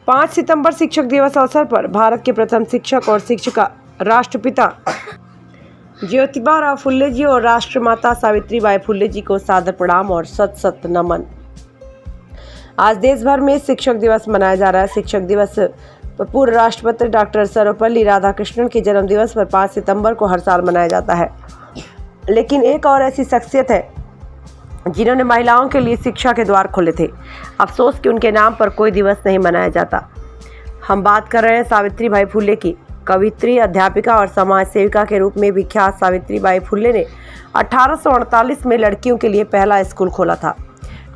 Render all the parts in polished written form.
5 सितंबर शिक्षक दिवस अवसर पर भारत के प्रथम शिक्षक और शिक्षिका राष्ट्रपिता ज्योतिबा फुले जी और राष्ट्रमाता सावित्रीबाई फुले जी को सादर प्रणाम और सत सत नमन। आज देश भर में शिक्षक दिवस मनाया जा रहा है। शिक्षक दिवस पर पूर्व राष्ट्रपति डॉक्टर सर्वपल्ली राधाकृष्णन के जन्म दिवस पर 5 सितंबर को हर साल मनाया जाता है। लेकिन एक और ऐसी शख्सियत है जिन्होंने महिलाओं के लिए शिक्षा के द्वार खोले थे। अफसोस कि उनके नाम पर कोई दिवस नहीं मनाया जाता। हम बात कर रहे हैं सावित्रीबाई फुले की। कवित्री, अध्यापिका और समाज सेविका के रूप में विख्यात सावित्रीबाई फुले ने 1848 में लड़कियों के लिए पहला स्कूल खोला था।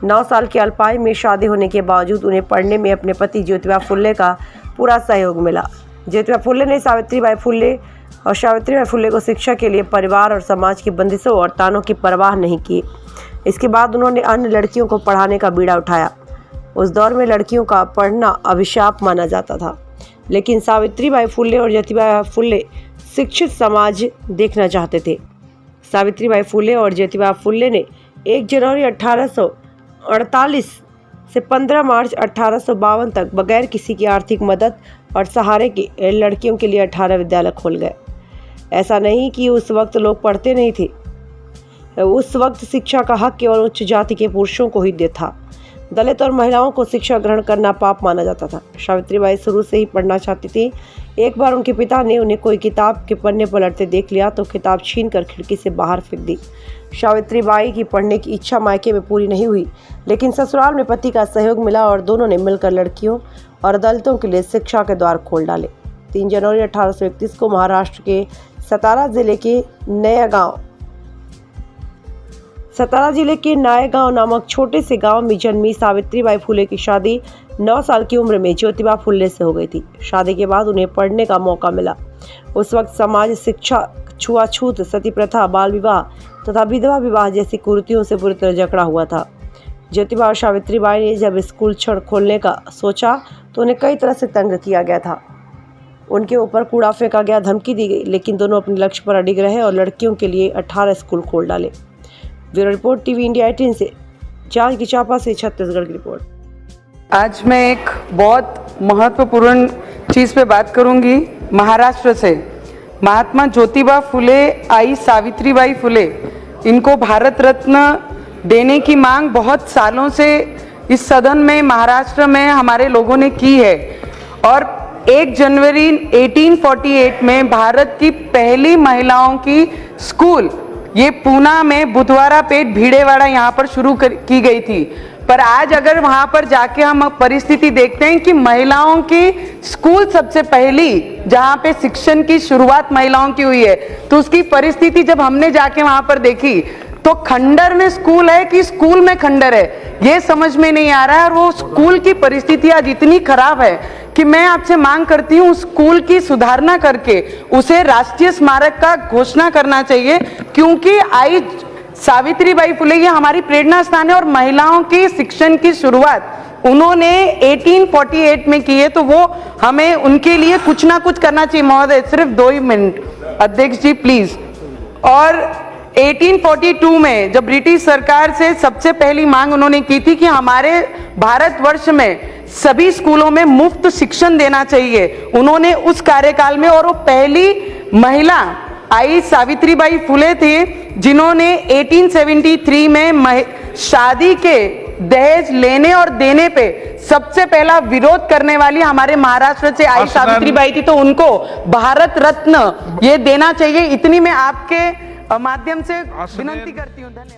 9 साल की अल्पायु में शादी होने के बावजूद उन्हें पढ़ने में अपने पति ज्योतिबा फुले का पूरा सहयोग मिला। ज्योतिबा फुले ने सावित्रीबाई फुले को शिक्षा के लिए परिवार और समाज की बंदिशों और तानों की परवाह नहीं की। इसके बाद उन्होंने अन्य लड़कियों को पढ़ाने का बीड़ा उठाया। उस दौर में लड़कियों का पढ़ना अभिशाप माना जाता था, लेकिन सावित्रीबाई फुले और ज्योतिबा फुले शिक्षित समाज देखना चाहते थे। सावित्रीबाई फुले और ज्योतिबा फुले ने 1 जनवरी 1848 से 15 मार्च 1852 तक बगैर किसी की आर्थिक मदद और सहारे के लड़कियों के लिए 18 विद्यालय खोल गए। ऐसा नहीं कि उस वक्त लोग पढ़ते नहीं थे। उस वक्त शिक्षा का हक केवल उच्च जाति के पुरुषों को ही था। दलित और महिलाओं को शिक्षा ग्रहण करना पाप माना जाता था। सावित्रीबाई शुरू से ही पढ़ना चाहती थी। एक बार उनके पिता ने उन्हें कोई किताब के पन्ने पलटते देख लिया तो किताब छीनकर खिड़की से बाहर फेंक दी। सावित्रीबाई की पढ़ने की इच्छा मायके में पूरी नहीं हुई, लेकिन ससुराल में पति का सहयोग मिला और दोनों ने मिलकर लड़कियों और दलितों के लिए शिक्षा के द्वार खोल डाले। 3 जनवरी 1831 को महाराष्ट्र के सतारा जिले के नायगांव नामक छोटे से गांव में जन्मी सावित्रीबाई फुले की शादी 9 साल की उम्र में ज्योतिबा फुले से हो गई थी। शादी के बाद उन्हें पढ़ने का मौका मिला। उस वक्त समाज शिक्षा, छुआछूत, सती प्रथा, बाल विवाह तथा विधवा विवाह जैसी कुरीतियों से पूरी तरह जकड़ा हुआ था। ज्योतिबा और सावित्रीबाई ने जब स्कूल खोलने का सोचा तो उन्हें कई तरह से तंग किया गया था। उनके ऊपर कूड़ा फेंका गया, धमकी दी गई, लेकिन दोनों अपने लक्ष्य पर अडिग रहे और लड़कियों के लिए 18 स्कूल खोल डाले। ब्यूरो रिपोर्ट टीवी इंडिया 18 से जांजगीर चांपा से छत्तीसगढ़ की रिपोर्ट। आज मैं एक बहुत महत्वपूर्ण चीज़ पे बात करूंगी। महाराष्ट्र से महात्मा ज्योतिबा फुले आई सावित्रीबाई फुले, इनको भारत रत्न देने की मांग बहुत सालों से इस सदन में महाराष्ट्र में हमारे लोगों ने की है। और 1 जनवरी 1848 में भारत की पहली महिलाओं की स्कूल ये पूना में बुधवारा पेट भीड़ेवाड़ा यहाँ पर शुरू की गई थी। पर आज अगर वहाँ पर जाके हम परिस्थिति देखते हैं कि महिलाओं की स्कूल सबसे पहली जहाँ पे शिक्षण की शुरुआत महिलाओं की हुई है, तो उसकी परिस्थिति जब हमने जाके वहाँ पर देखी तो खंडर में स्कूल है कि स्कूल में खंडर है, ये समझ में नहीं आ रहा है। और वो स्कूल की परिस्थिति आज इतनी खराब है कि मैं आपसे मांग करती हूँ स्कूल की सुधारना करके उसे राष्ट्रीय स्मारक का घोषणा करना चाहिए, क्योंकि आई सावित्रीबाई फुले ये हमारी प्रेरणा स्थान है और महिलाओं की शिक्षण की शुरुआत उन्होंने 1848 में की है, तो वो हमें उनके लिए कुछ ना कुछ करना चाहिए। महोदय सिर्फ 2 ही मिनट, अध्यक्ष जी प्लीज। और 1842 में जब ब्रिटिश सरकार से सबसे पहली मांग उन्होंने की थी कि हमारे भारतवर्ष में सभी स्कूलों में मुफ्त शिक्षण देना चाहिए, उन्होंने उस कार्यकाल में, और वो पहली महिला आई सावित्रीबाई फुले थे जिन्होंने 1873 में शादी के दहेज लेने और देने पे सबसे पहला विरोध करने वाली हमारे महाराष्ट्र से आई सावित्रीबाई थी, तो उनको भारत रत्न ये देना चाहिए। इतनी मैं आपके माध्यम से विनती करती हूँ। धन्यवाद।